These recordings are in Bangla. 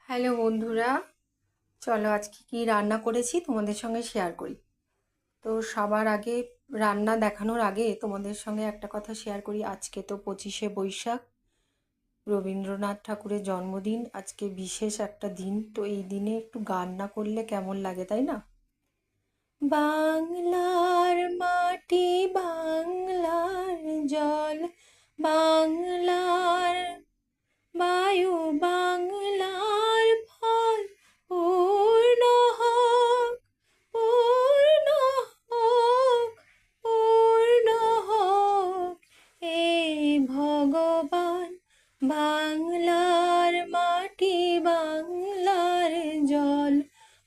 হ্যালো বন্ধুরা, চলো আজকে কি রান্না করেছি তোমাদের সঙ্গে শেয়ার করি। তো সবার আগে রান্না দেখানোর আগে তোমাদের সঙ্গে একটা কথা শেয়ার করি। আজকে তো 25শে বৈশাখ, রবীন্দ্রনাথ ঠাকুরের জন্মদিন। আজকে বিশেষ একটা দিন, তো এই দিনে একটু গান না করলে কেমন লাগে, তাই না? বাংলার মাটি, বাংলার জল, বাংলার বায়ু, বাংলার ফল, পূর্ণ হোক, পূর্ণ হোক, পূর্ণ হোক এ ভগবান। বাংলার মাটি, বাংলার জল,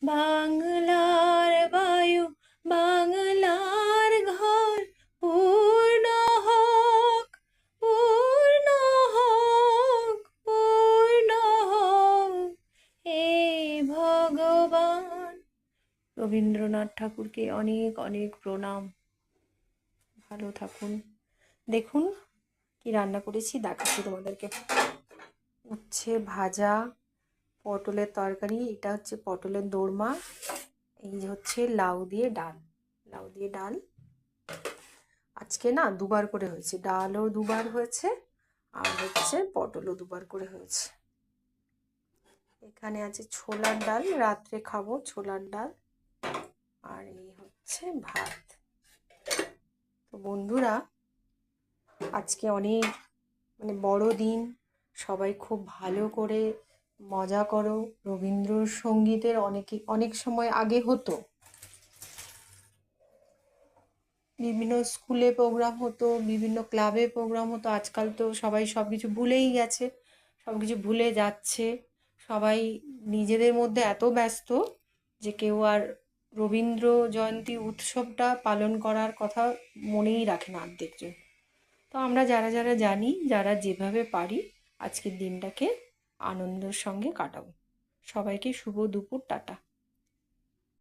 বাংলার বায়ু, বাংলার ঘর, পূর্ণ হোক, পূর্ণ হোক, পূর্ণ হোক হে ভগবান। রবীন্দ্রনাথ ঠাকুরকে অনেক অনেক প্রণাম। ভালো থাকুন। দেখুন কি রান্না করেছি, দেখাচ্ছি তোমাদেরকে। উচ্ছে ভাজা, পটলের তরকারি, এটা হচ্ছে পটলের দোরমা, এই হচ্ছে লাউ দিয়ে ডাল। লাউ দিয়ে ডাল আজকে না দুবার করে হয়েছে, ডালও দুবার হয়েছে আর হচ্ছে পটলও দুবার করে হয়েছে। এখানে আছে ছোলার ডাল, রাত্রে খাবো ছোলার ডাল। আর এই হচ্ছে ভাত। তো বন্ধুরা, আজকে অনেক বড় দিন, সবাই খুব ভালো করে মজা করো। রবীন্দ্রসঙ্গীতের অনেক সময় আগে হতো, বিভিন্ন স্কুলে প্রোগ্রাম হতো, বিভিন্ন ক্লাবে প্রোগ্রাম হতো। আজকাল তো সবাই সব কিছু ভুলেই গেছে, সব কিছু ভুলে যাচ্ছে। সবাই নিজেদের মধ্যে এত ব্যস্ত যে কেউ আর রবীন্দ্র জয়ন্তী উৎসবটা পালন করার কথা মনেই রাখে না অর্ধেকজন। তো আমরা যারা যারা জানি, যারা যেভাবে পারি, আজকের দিনটাকে আনন্দের সঙ্গে কাটাবো। সবাইকে শুভ দুপুর, টাটা।